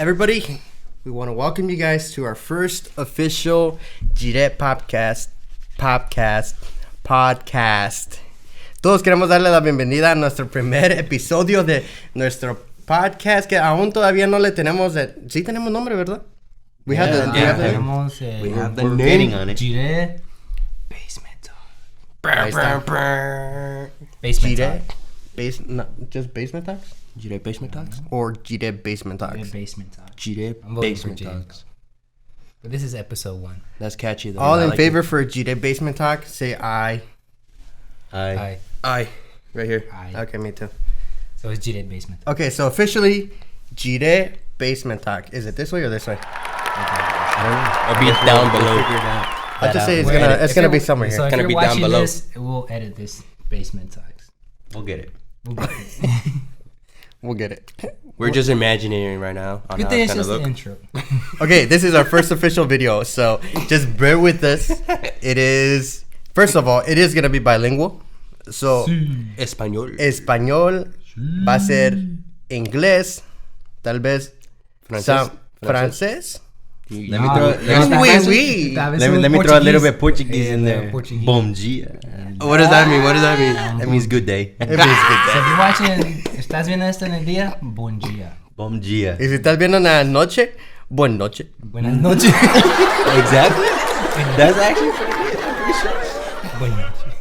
Everybody, we want to welcome you guys to our first official Jireh podcast. Todos queremos darle la bienvenida a nuestro primer episodio de nuestro podcast, que aún todavía no le tenemos... Sí tenemos nombre, ¿verdad? We have the name on it. Jireh Basement Talks. Basement Talks. Just Basement Talks? Jireh Basement Talks? Or Jireh Basement Talks? Jireh Basement Talks. Jireh Basement Talks. But this is episode 1. That's catchy though. All in favor for Jireh Basement Talk, say aye. Aye. Aye. Right here. Aye. Okay, me too. So it's Jireh Basement Talks. Okay, so officially, Jireh Basement Talk. Is it this way or this way? I don't know. It'll be down below. I'll just say it's gonna be somewhere here. So It's if gonna you're be down watching below. this, we'll edit this Basement Talks. We'll get it. We'll get it. We're just imagining right now. On Good how thing it's it's gonna just the look. intro. Okay, this is our first official video, so just bear with us. It is, first of all, it is gonna be bilingual. So, Español. español va a ser inglés, tal vez francés. Let me throw a little bit Portuguese in there. Portuguese. Bom dia. What does that mean? That means good day. It means good So day. if you're watching, estás viendo esto en el día, buen día. Bom dia. Y si estás viendo en la noche, buena noche. Buenas noches. Exactly. That's actually pretty good. Buenas noches.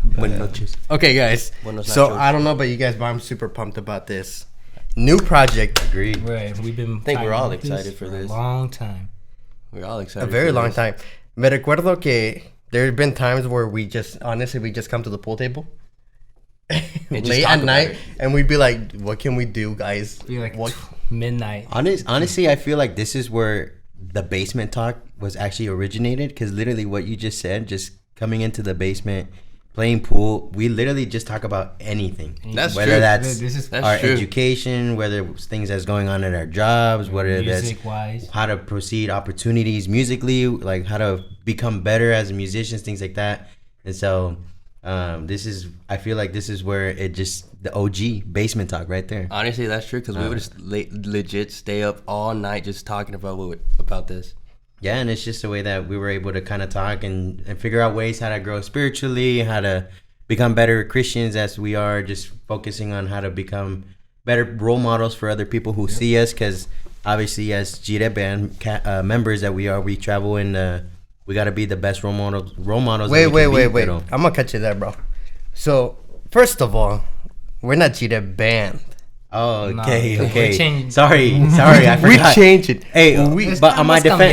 Buenas noches. Okay, guys. Buenos So nachos. I don't know about you guys, but I'm super pumped about this new project. Agreed. Right, we've been. I think we're talking all about excited for this. a long time. We're all excited. A very for long this. time. Me recuerdo que there have been times where we just come to the pool table just late talk at about night, it. and we'd be like, "What can we do, guys?" Be like What? midnight. Honestly, I feel like this is where the basement talk was actually originated, because literally what you just said, just coming into the basement, playing pool, we literally just talk about anything. That's whether true. that's That's our true. education, whether it's things that's going on at our jobs, whether that's Music-wise. how to proceed opportunities musically, like how to become better as musicians, things like that. And so I feel like this is where it just, the OG basement talk right there. Honestly, that's true, because we would just legit stay up all night just talking about this. Yeah, and it's just a way that we were able to kind of talk and figure out ways how to grow spiritually, how to become better Christians, as we are just focusing on how to become better role models for other people who see us, because obviously as Jireh band members that we are, we travel and we got to be the best role models. Wait. I'm gonna cut you there, bro. So first of all, we're not Jireh band. Oh, No, okay. we changed- Sorry, I We forgot. changed it. Hey, It's but not on my what's defense,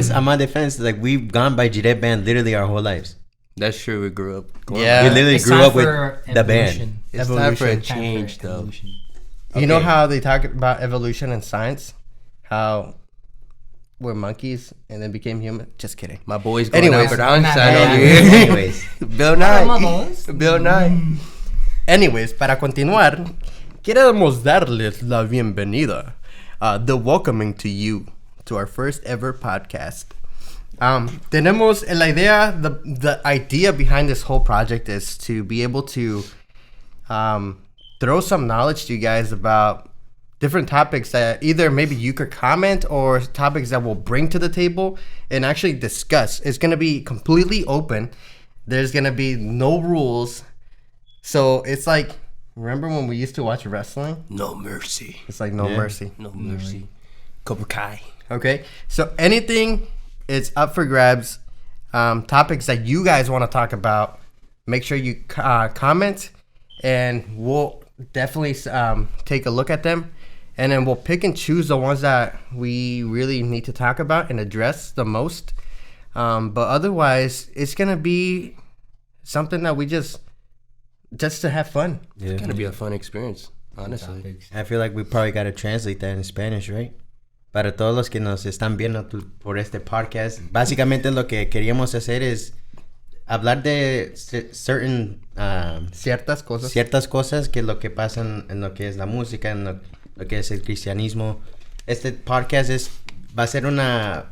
coming on my defense, like we've gone by Jireh band literally our whole lives. That's true. We grew up. Yeah. We literally It's grew time up with for the band. evolution. It's time for a Evolution. change, though. Evolution. You know Okay. how they talk about evolution in science? How we're monkeys and then became human? Just kidding. My boy's going Anyways. Albert Einstein Yeah. over here. Anyways, Bill Nye. Vamos. Bill Nye. Anyways, para continuar, queremos darles la bienvenida, the welcoming to you, to our first ever podcast. Tenemos la idea, the idea behind this whole project is to be able to throw some knowledge to you guys about different topics that either maybe you could comment, or topics that we'll bring to the table and actually discuss. It's going to be completely open. There's going to be no rules. So it's like, remember when we used to watch wrestling? No mercy. It's like no mercy. No mercy. Cobra Kai. Okay, so anything is up for grabs. Topics that you guys want to talk about, make sure you comment, and we'll definitely take a look at them, and then we'll pick and choose the ones that we really need to talk about and address the most. But otherwise, it's gonna be something that we just to have fun. yeah. It's gonna be a fun experience, honestly. I feel like we probably got to translate that in Spanish, right? Para todos los que nos están viendo por este podcast, básicamente lo que queríamos hacer es hablar de Ciertas cosas. ciertas cosas, que es lo que pasa en lo que es la música, en lo que es el cristianismo. Este podcast va a ser una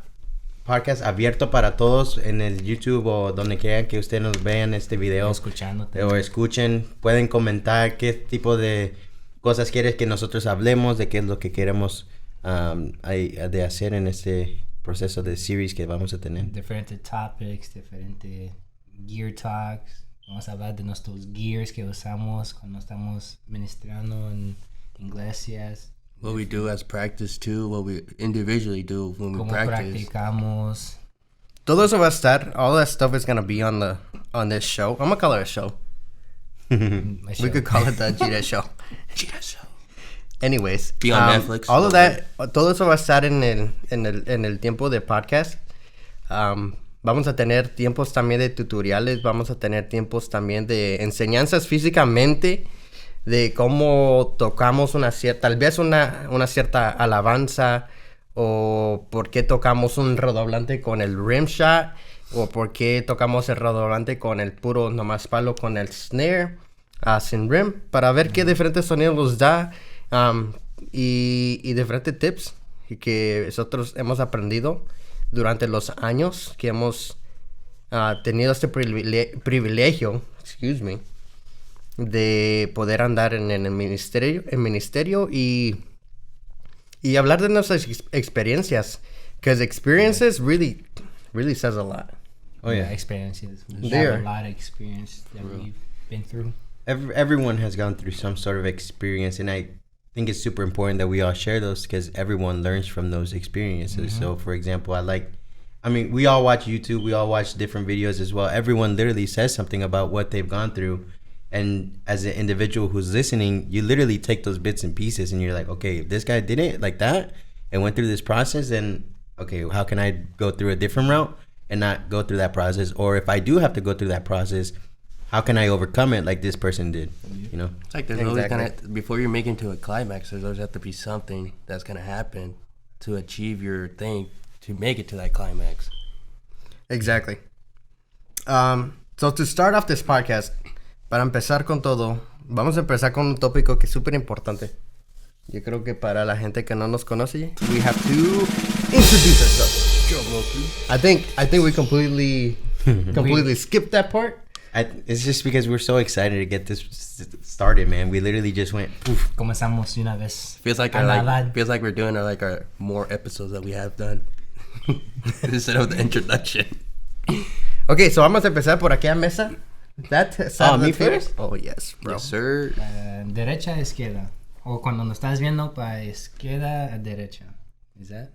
podcast abierto para todos en el YouTube o donde quieran que ustedes nos vean este video Escuchándote. o escuchen. Pueden comentar qué tipo de cosas quieres que nosotros hablemos, de qué es lo que queremos de hacer en este proceso de series que vamos a tener. Different topics, different gear talks. Vamos a hablar de nuestros gears que usamos cuando estamos ministrando en iglesias. What we do as practice too, what we individually do when we Cómo practice. practicamos. Todo eso va a estar. All that stuff is gonna be on this show. I'm gonna call it a show. We could call it the Jireh Show. Jireh Show. Anyways, Be on Netflix. All of that, todo eso va a estar en el tiempo de podcast. Vamos a tener tiempos también de tutoriales, vamos a tener tiempos también de enseñanzas físicamente, de cómo tocamos tal vez una cierta alabanza, o por qué tocamos un redoblante con el rim shot, o por qué tocamos el redoblante con el puro nomás palo con el snare, sin rim, para ver qué diferentes sonidos nos da, y diferentes tips que nosotros hemos aprendido durante los años que hemos tenido este privilegio, de poder andar en el ministerio y hablar de nuestras experiencias, because experiences really says a lot. Oh yeah, Experiences. We There. have a lot of experience that we've been through. everyone has gone through some sort of experience, and I think it's super important that we all share those because everyone learns from those experiences. So for example, we all watch YouTube, we all watch different videos as well. Everyone literally says something about what they've gone through, and as an individual who's listening, you literally take those bits and pieces and you're like, okay, if this guy did it like that and went through this process, then okay, how can I go through a different route and not go through that process? Or if I do have to go through that process, how can I overcome it like this person did? You know, It's like there's always before you're making to a climax, there's always have to be something that's gonna happen to achieve your thing to make it to that climax. Exactly. So to start off this podcast, para empezar con todo, vamos a empezar con un tópico que es súper importante. Yo creo que para la gente que no nos conoce, we have to introduce ourselves. I think we completely skipped that part. it's just because we're so excited to get this started, man. We literally just went poof. Comenzamos de una vez. Feels like we're doing our more episodes that we have done instead of the introduction. Okay, so vamos a empezar por aquella mesa. That side of the me table. first? Oh, yes, bro. Yes, sir. Derecha a izquierda. O cuando nos estás viendo para izquierda a derecha. Is that?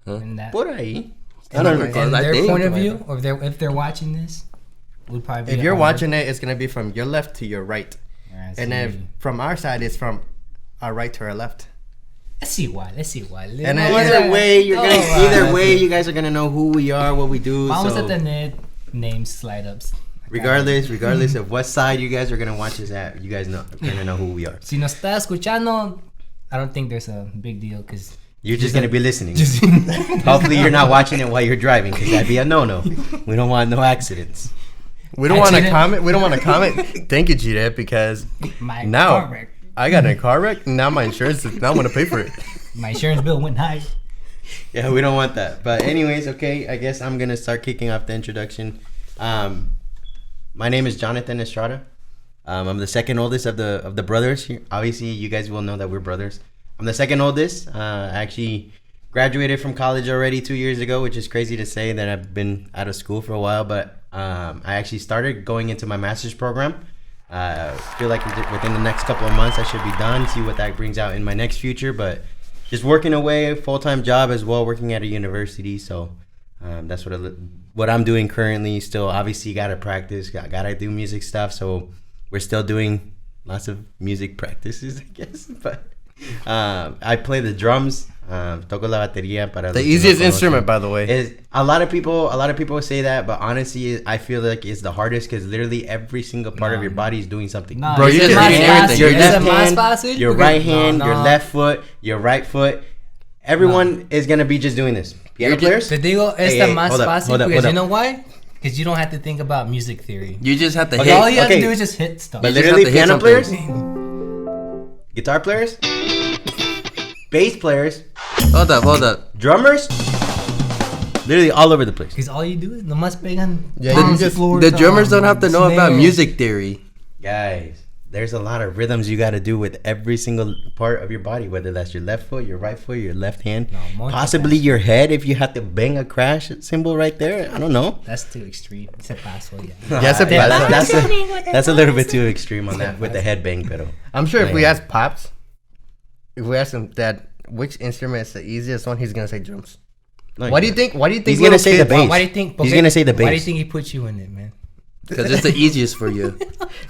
Huh? In that, Por ahí. I don't in recall. I their think. point of view, or if they're watching this, would probably be If you're our- watching it, it's going to be from your left to your right. Ah, And sí. if from our side, it's from our right to our left. Es igual. And then Either way, Oh, you guys are gonna know who we are, what we do. Vamos so a tener name slide ups. regardless of what side you guys are gonna watch us at, you guys are gonna know who we are. Si nos está escuchando, I don't think there's a big deal because You're just gonna be listening. Hopefully, you're not watching it while you're driving, because that'd be a no-no. We don't want no accidents. We don't want to Accident. comment. We don't want to comment. Thank you, Jireh, because my now car wreck. I got in a car wreck. Now my insurance is not going to pay for it. My insurance bill went high. Yeah, we don't want that. But anyways, okay, I guess I'm gonna start kicking off the introduction. My name is Jonathan Estrada. I'm the second oldest of the brothers here. Obviously, you guys will know that we're brothers. I'm the second oldest. I actually graduated from college already 2 years ago, which is crazy to say that I've been out of school for a while. But I actually started going into my master's program. Feel like within the next couple of months I should be done. See what that brings out in my next future. But just working away, full-time job as well, working at a university. So that's what I'm doing currently. Still, obviously, gotta practice. Gotta do music stuff. So we're still doing lots of music practices, I guess. But I play the drums. Toco la batería para The los que no easiest conocen. instrument, by the way. Is a lot of people say that, but honestly, I feel like it's the hardest because literally every single part of your body is doing something. No, Bro, ese you es can más read fácil, everything. Your ese left es más hand, fácil, your porque- right hand, No, your no. left foot, your right foot. Everyone is gonna be just doing this. Piano players. Te digo, es Hey, la hey, más hold up, fácil hold up, because hold you up. know why? Because you don't have to think about music theory. You just have to Okay, hit. All you have okay. to do is just hit stuff. But You just literally, have to hit piano something. players, guitar players, bass players, Hold up. drummers, literally all over the place. Because all you do is nomás pegan Yeah, palms, you just- floor, The drummers don't have to know about snare. music theory. Guys, there's a lot of rhythms you got to do with every single part of your body, whether that's your left foot, your right foot, your left hand, possibly your head. If you have to bang a crash symbol right there, I don't know. That's too extreme. It's a paso, yeah. That's a little bit too extreme on that with the head bang, pero. I'm sure if we ask Pops, if we ask him that which instrument is the easiest one, he's gonna say drums. No, Why do you think? He's gonna say the bass. Why do you think? He's gonna say the bass. Why do you think he put you in it, man? Because it's the easiest for you.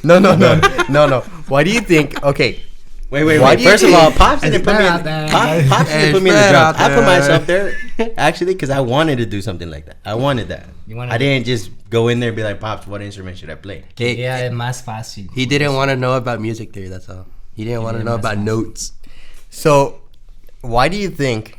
No. Why do you think? Okay. Wait. Why do you First of think- all, Pops didn't put me in. out there. Pops didn't put me in the It's drums. out I put there. myself there actually because I wanted to do something like that. I wanted that. I didn't just go in there and be like, Pops, what instrument should I play? Yeah, es más fácil. He didn't want to know about music theory, that's all. He didn't want to know about notes. So, why do you think,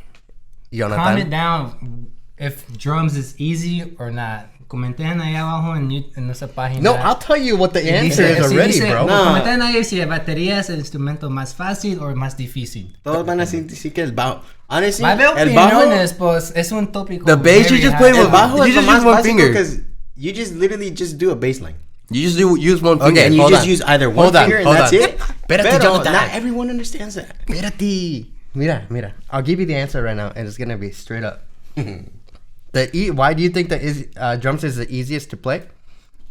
Jonathan? Comment down if drums is easy or not. Comenten ahí abajo en nuestra página. No, I'll tell you what the answer is Sí, already, dice, bro. No. Comenten ahí si la batería es el instrumento más fácil o más difícil. Todos van a decir que el bajo. Honestly, Va a haber el bajo. opiniones, pues es un tópico. The bass you very just high. play with El bajo You es lo just más use one básico finger. because you just literally just do a bass line. You just use one finger. Okay, And you hold just on. use either one Hold on, finger and hold that's on. it. Espérate, Pero Jonathan. not everyone understands that. Espérate. Mira. I'll give you the answer right now, and it's gonna be straight up. Why do you think that drums is the easiest to play?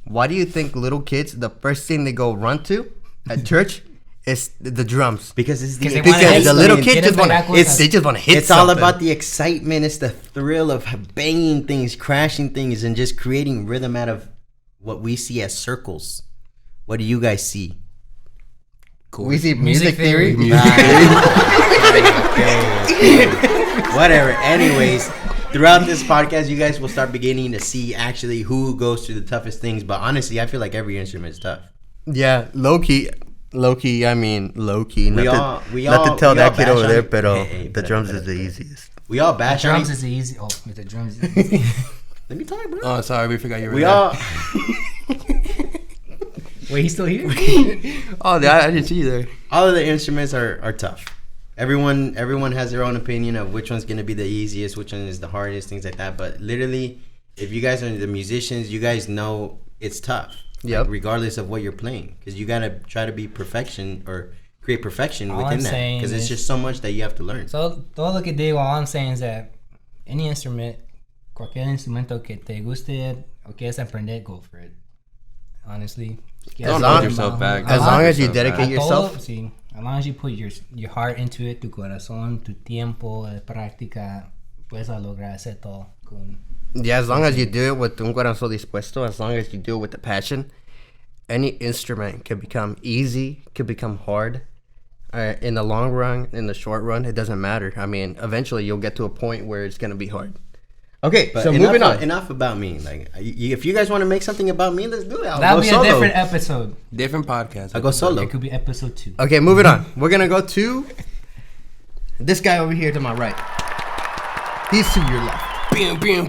Why do you think little kids, the first thing they go run to at church is the drums? Because it's Because they the wanna Because hit the little something. kids Get just them want back with to. They just want to hit. It's all something. about the excitement. It's the thrill of banging things, crashing things, and just creating rhythm out of what we see as circles. What do you guys see? We see music theory. Whatever. Anyways, throughout this podcast, you guys will start beginning to see actually who goes through the toughest things. But honestly, I feel like every instrument is tough. Yeah, low key. I mean, low key. We Not all- to tell we that all kid bash over on there, it. but Hey, the but- drums is the easiest. We all The bash on drums it. is easy. Oh, with the drums is easy. Let me talk, bro. Oh, sorry, we forgot you were We there. all. Wait, he's still here? Oh, I didn't see you there. All of the instruments are tough. Everyone has their own opinion of which one's gonna be the easiest, which one is the hardest, things like that. But literally, if you guys are the musicians, you guys know it's tough. Yep. Like, regardless of what you're playing, because you gotta try to be perfection or create perfection All within I'm that. saying Because it's is- just so much that you have to learn. So, todo lo que digo, all I'm saying is that any instrument, cualquier instrumento que te guste o quieras aprender, go for it. Honestly. Don't hold yourself back. As long as you Yourself dedicate back. yourself. Sí, as long as you put your heart into it, tu corazón, tu tiempo, práctica, puedes lograr hacer todo. Yeah, as long as you do it with un corazón dispuesto, as long as you do it with the passion, any instrument can become easy, can become hard. In the long run, in the short run, it doesn't matter. I mean, eventually you'll get to a point where it's gonna be hard. Okay, But so enough, moving on. Enough about me. Like, if you guys want to make something about me, let's do it. I'll That'll go be solo. a different episode. Different podcast. I'll go solo. It could be episode 2. Okay, moving on. We're gonna go to this guy over here to my right. He's to your left. To your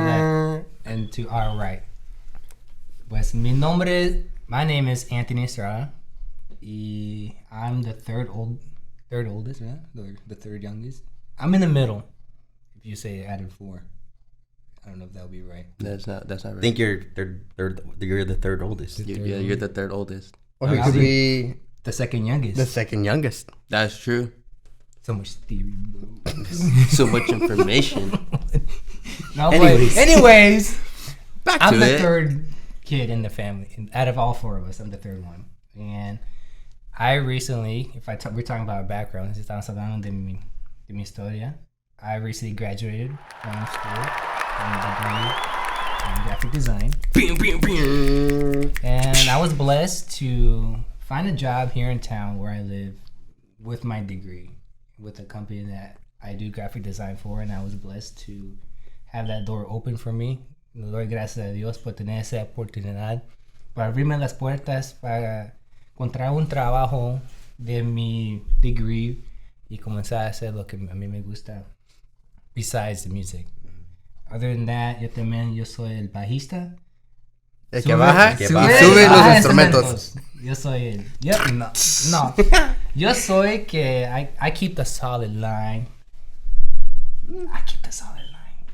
left and to our right. Pues my name is Anthony Estrada. Y I'm the third oldest, right? The third youngest. I'm in the middle. If you say added 4. I don't know if that'll be right. That's not right. I think you're the third oldest. You're the third oldest. Or he could be The second youngest. the second youngest. That's true. So much theory, bro. So much information. No, Anyways. anyways, Back I'm to the it. third kid in the family. Out of all 4 of us, I'm the third one. And I recently, we're talking about our background, si estamos hablando de mi historia, I recently graduated from school with a degree in graphic design. And I was blessed to find a job here in town where I live with my degree, with a company that I do graphic design for, and I was blessed to have that door open for me. Le doy gracias a Dios por tener esa oportunidad para abrirme las puertas para encontrar un trabajo de mi degree y comenzar a hacer lo que a mí me gusta besides the music. Other than that, yo soy el bajista. El que baja y sube baja los instrumentos. Yo soy el... no. Yo soy que I keep the solid line. I keep the solid line.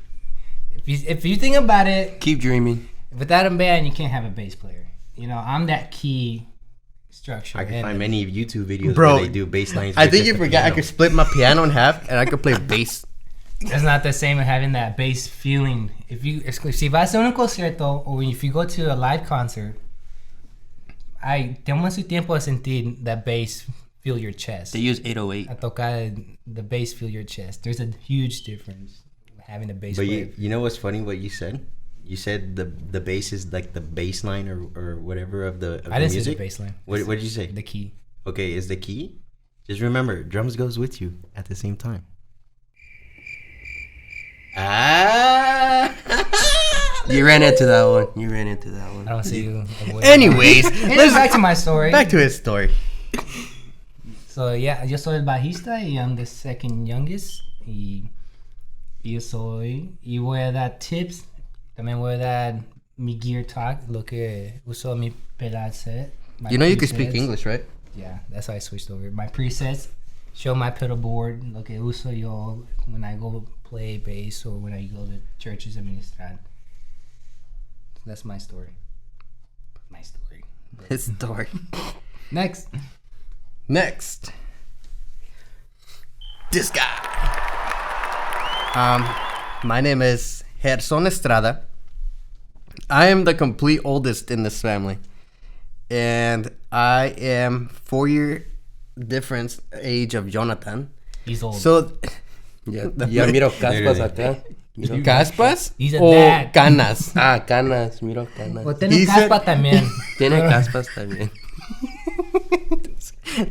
If you think about it, Keep dreaming. without a band, you can't have a bass player. You know, I'm that key structure. I can and find many YouTube videos Bro, where they do bass lines. I with think just you the forgot I piano. could split my piano in half and I could play bass. It's not the same as having that bass feeling. Si vas a un concierto or if you go to a live concert, tengo mucho tiempo a sentir that bass feel your chest. They use 808. A tocar the bass feel your chest. There's a huge difference having a bass But player. you know what's funny? What you said? You said the bass is like the bass line or whatever of the I didn't music. say the bass line. What did you say? The key. Okay, is the key? Just remember, drums goes with you at the same time. Ah! You ran into that one. I don't see you. Anyways, Let's back to my story. back to his story. So, yeah, yo soy el bajista y I'm the second youngest. Y voy a dar tips. También voy a dar mi gear talk, lo que uso mi pedal set. my You know you can speak presets. English, right? Yeah, that's why I switched over. My presets, show my pedal board, lo que uso yo when I go play bass or when I go to churches administrar. That's my story. His story. Next. This guy. My name is Gerson Estrada. I am the complete oldest in this family. And I am 4-year difference age of Jonathan. He's old. So, Ya miro caspas acá. Miro ¿caspas He's a o dad. canas? canas, miro canas. o tiene He said- caspa también. Tiene caspas también.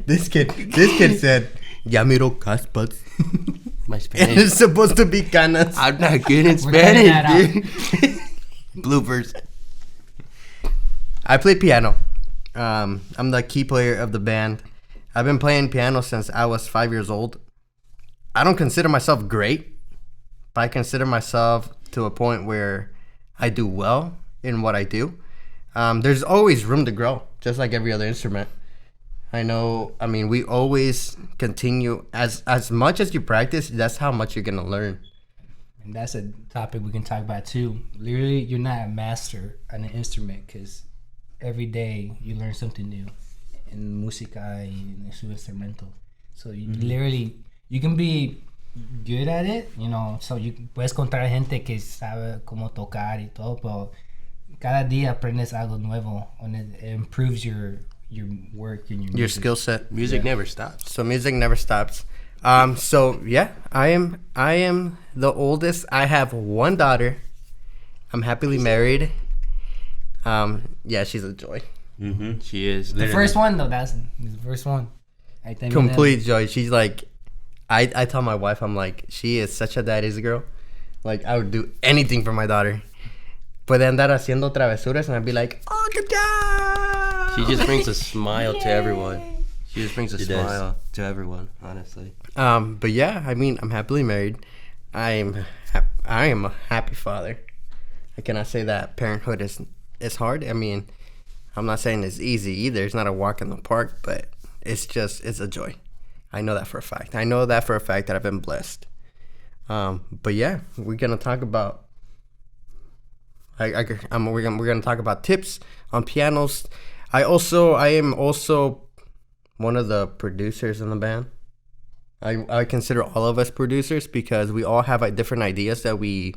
This kid said, "Ya miro caspas." My And Spanish. it's supposed to be canas. I'm not good in We're cutting that Spanish, dude. Bloopers. I play piano. I'm the key player of the band. I've been playing piano since I was 5 years old. I don't consider myself great, but I consider myself to a point where I do well in what I do. There's always room to grow, just like every other instrument. We always continue. As much as you practice, that's how much you're going to learn. And that's a topic we can talk about too. Literally, you're not a master on an instrument because every day you learn something new in música y en su instrumento. So you literally, you can be good at it, so you puedes encontrar gente que sabe cómo tocar y todo, pero cada día aprendes algo nuevo and it improves your work and your Your music. skill set. Music never stops. So music never stops. So yeah, I am the oldest. I have one daughter. I'm happily married. Yeah, she's a joy. Mm-hmm. She is. The first one though, that's the first one. Ahí terminé. Complete joy. She's like, I tell my wife, I'm like, she is such a daddy's girl. Like, I would do anything for my daughter. Puede andar haciendo travesuras and I'd be like, oh, good job. She just brings a smile to everyone. She just brings a She does. smile to everyone, honestly. But yeah, I'm happily married. I am a happy father. I cannot say that parenthood is hard. I'm not saying it's easy either. It's not a walk in the park, but it's a joy. I know that for a fact. That I've been blessed. But yeah, we're gonna talk about. We're gonna talk about tips on pianos. I am also one of the producers in the band. I consider all of us producers because we all have different ideas that we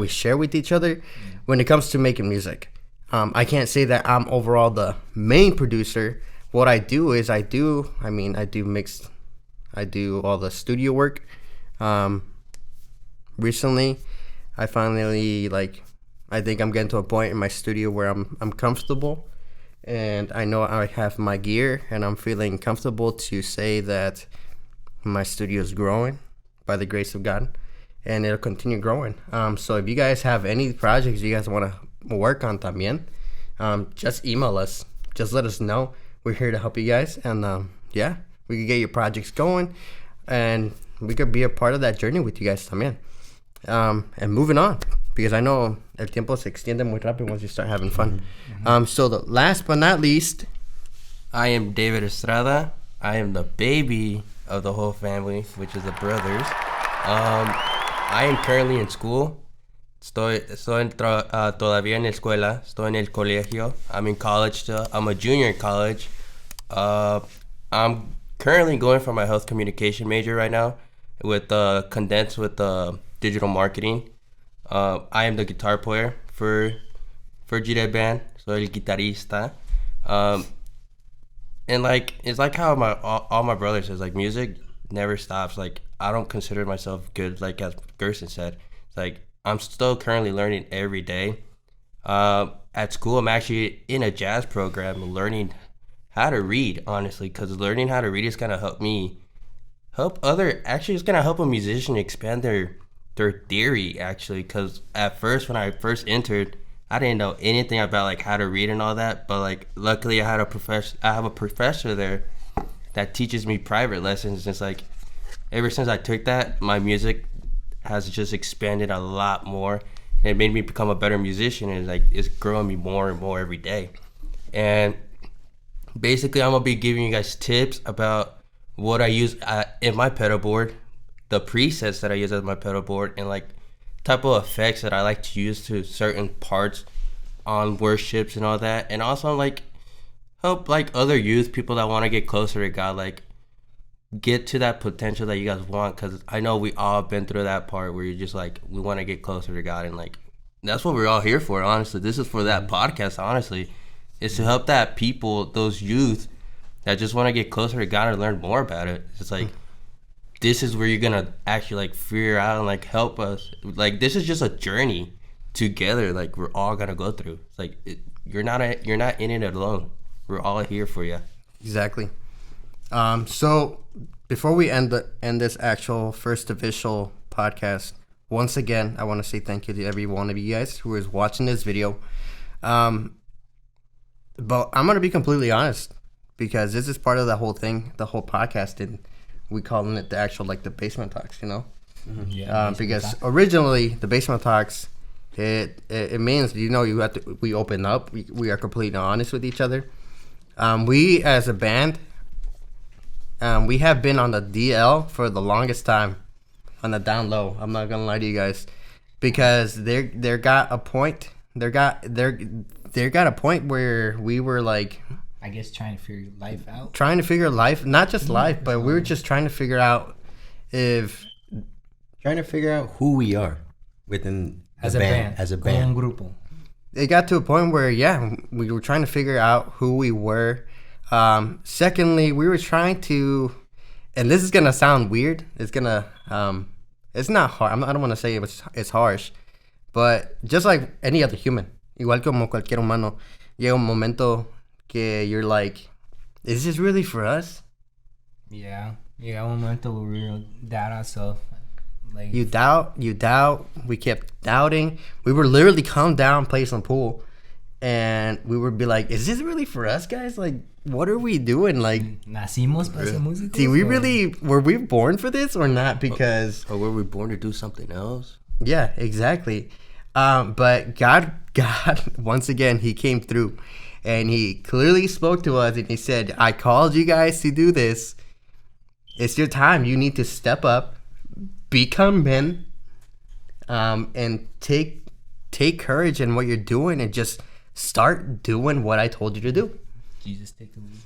share with each other when it comes to making music. I can't say that I'm overall the main producer. What I do is I do all the studio work. Recently, I finally I think I'm getting to a point in my studio where I'm comfortable, and I know I have my gear, and I'm feeling comfortable to say that my studio is growing by the grace of God, and it'll continue growing. So if you guys have any projects you guys want to work on también, just email us. Just let us know. We're here to help you guys, and yeah, we can get your projects going, and we could be a part of that journey with you guys también. And moving on, because I know el tiempo se extiende muy rápido once you start having fun. So the last but not least, I am David Estrada. I am the baby of the whole family, which is the brothers. I am currently in school Todavía en la escuela. Estoy en el colegio. I'm in college still. I'm a junior in college. I'm currently going for my health communication major right now, with condensed with digital marketing. I am the guitar player for Jireh Band. Soy el guitarrista. And like, it's like how all my brothers says, like, music never stops. Like, I don't consider myself good, like as Gerson said. It's like, I'm still currently learning every day. At school, I'm actually in a jazz program learning how to read, honestly, because learning how to read is gonna help me it's gonna help a musician expand their theory, actually, because at first, when I first entered, I didn't know anything about like how to read and all that, but like luckily I have a professor there that teaches me private lessons. It's like, ever since I took that, my music has just expanded a lot more, and it made me become a better musician, and like it's growing me more and more every day. And basically, I'm gonna be giving you guys tips about what I use in my pedal board, the presets that I use as my pedal board, and like type of effects that I like to use to certain parts on worships and all that, and also like help like other youth, people that want to get closer to God, like get to that potential that you guys want, because I know we all been through that part where you're just like, we want to get closer to God, and like that's what we're all here for, honestly. This is for that podcast, honestly, is to help that people, those youth that just want to get closer to God and learn more about it. It's like, this is where you're gonna actually like figure out and like help us. Like, this is just a journey together. Like, we're all gonna go through. It's like you're not in it alone. We're all here for you. Exactly. So before we end this actual first official podcast, once again, I want to say thank you to every one of you guys who is watching this video. But I'm gonna be completely honest, because this is part of the whole thing, the whole podcast, and we calling it the actual, like, the Basement Talks, you know? Mm-hmm. Yeah. Because originally the Basement Talks, it means, you know, we open up, we are completely honest with each other. We as a band, we have been on the DL for the longest time, on the down low. I'm not gonna lie to you guys, because there got a point where we were like, I guess trying to figure life out. Trying to figure life, not just life, but we were just trying to figure out who we are within as a band. Un grupo. It got to a point where, yeah, we were trying to figure out who we were. Secondly, we were trying to, and this is gonna sound weird. It's gonna, it's not hard. I don't want to say it's harsh, but just like any other human, igual como cualquier humano, llega un momento que you're like, is this really for us? Yeah, un momento where we doubt ourselves. Like, you doubt. We kept doubting. We would literally come down, play some pool, and we would be like, is this really for us, guys? Like, what are we doing? Like, nacimos para ser músicos? Were we born for this or not? Because, or were we born to do something else? Yeah, exactly. But God, once again, He came through. And He clearly spoke to us, and He said, I called you guys to do this. It's your time. You need to step up, become men, and take courage in what you're doing, and just start doing what I told you to do. Jesus, take the wheel.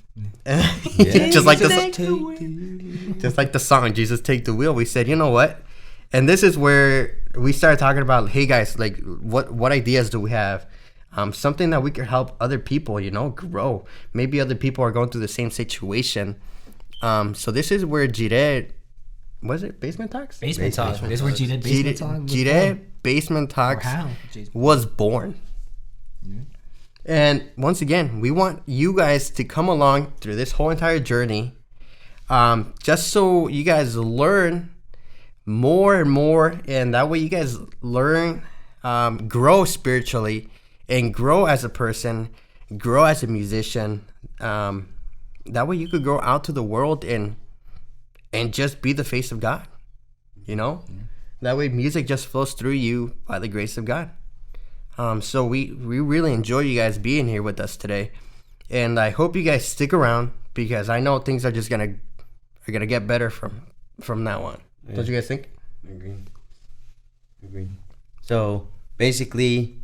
Just like the song, Jesus, take the wheel. We said, you know what? And this is where we started talking about, hey guys, like, what ideas do we have? Something that we could help other people, you know, grow. Maybe other people are going through the same situation. So this is where Jireh, was it Basement Talks? Basement Talks. This is where Jireh Basement Talks. Jireh Basement Talks was born. Mm-hmm. And once again, we want you guys to come along through this whole entire journey, just so you guys learn more and more, and that way you guys learn, grow spiritually, and grow as a person, grow as a musician. That way you could go out to the world and just be the face of God, you know? Yeah. That way music just flows through you by the grace of God. So we really enjoy you guys being here with us today. And I hope you guys stick around, because I know things are just gonna get better from now on. Yeah. Don't you guys think? I agree. So basically,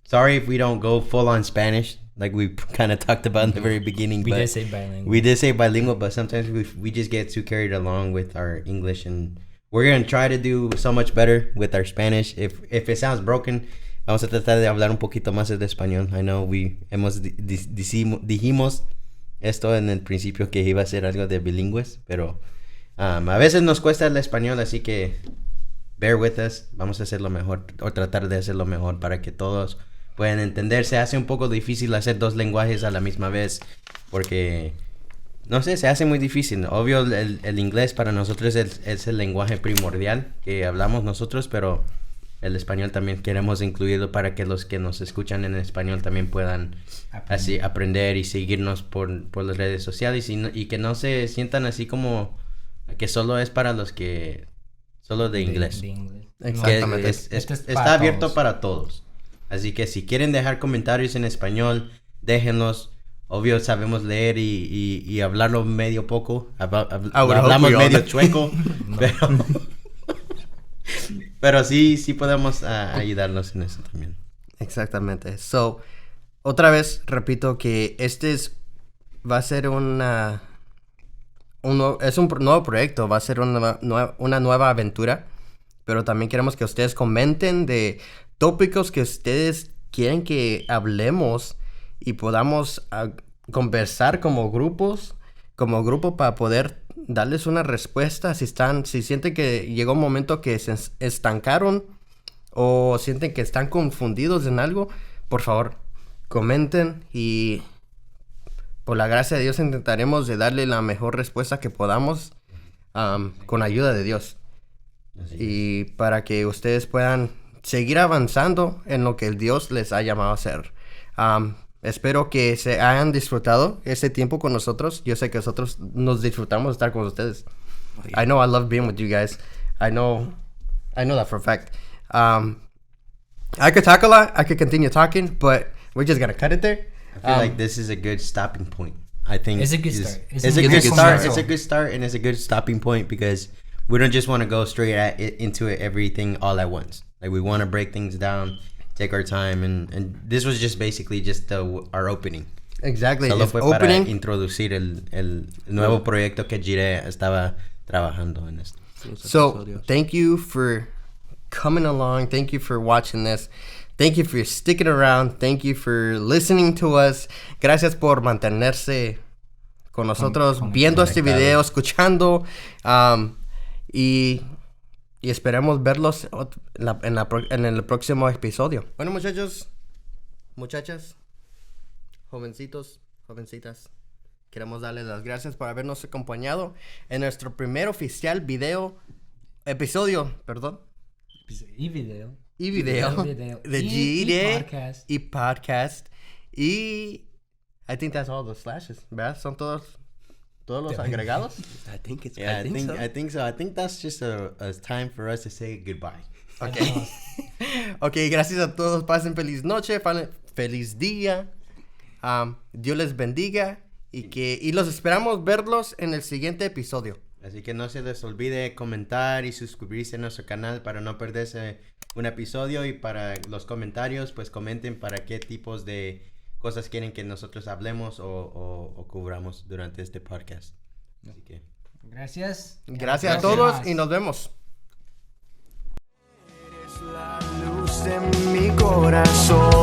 sorry if we don't go full on Spanish, like we kind of talked about in the very beginning. We did say bilingual. We did say bilingual, but sometimes we just get too carried along with our English, and we're going to try to do so much better with our Spanish. If it sounds broken, vamos a tratar de hablar un poquito más de español. I know dijimos esto en el principio que iba a ser algo de bilingües, pero a veces nos cuesta el español, así que bear with us. Vamos a hacerlo mejor, o tratar de hacerlo mejor para que todos puedan entender. Se hace un poco difícil hacer dos lenguajes a la misma vez, porque, no sé, se hace muy difícil. Obvio, el inglés para nosotros es el lenguaje primordial que hablamos nosotros, pero el español también queremos incluirlo para que los que nos escuchan en español también puedan así aprender y seguirnos por las redes sociales y que no se sientan así como que solo es para los que solo de inglés. Exactamente. Está abierto todos. Para todos. Así que si quieren dejar comentarios en español, déjenlos. Obvio, sabemos leer y hablarlo medio poco. Hablamos medio chueco. Pero sí podemos ayudarnos en eso también. Exactamente. So, otra vez repito que va a ser un nuevo proyecto, va a ser una nueva aventura, pero también queremos que ustedes comenten de tópicos que ustedes quieren que hablemos y podamos conversar como grupo para poder darles una respuesta si sienten que llegó un momento que se estancaron o sienten que están confundidos en algo. Por favor, comenten y por la gracia de Dios intentaremos de darle la mejor respuesta que podamos con ayuda de Dios. Y para que ustedes puedan seguir avanzando en lo que el Dios les ha llamado a hacer. Espero que se hayan disfrutado ese tiempo con nosotros. Yo sé que nosotros nos disfrutamos estar con ustedes. Oh, yeah. I know I love being with you guys. I know that for a fact. I could talk a lot. I could continue talking, but we're just gonna cut it there. I feel like this is a good stopping point. I think it's a good start. It's a good start. It's a good start, and it's a good stopping point because we don't just want to go straight into everything all at once. Like, we want to break things down, take our time, and this was just basically our opening. Exactly. Solo fue para introducir el nuevo proyecto que Jireh estaba trabajando en esto. So, thank you for coming along. Thank you for watching this. Thank you for sticking around. Thank you for listening to us. Gracias por mantenerse con nosotros, viendo este video, escuchando, y esperemos verlos en el próximo episodio. Bueno, muchachos, muchachas, jovencitos, jovencitas, queremos darles las gracias por habernos acompañado en nuestro primer oficial episodio de Jireh y podcast. Y I think that's all the slashes, ¿verdad? Son todos los agregados. I think so. I think that's just a time for us to say goodbye. Okay. Okay, gracias a todos. Pasen feliz noche, feliz día. Dios les bendiga y los esperamos verlos en el siguiente episodio. Así que no se les olvide comentar y suscribirse a nuestro canal para no perderse un episodio, y para los comentarios, pues comenten para qué tipos de cosas quieren que nosotros hablemos o cubramos durante este podcast. Así que gracias a todos y nos vemos. Eres la luz de mi corazón.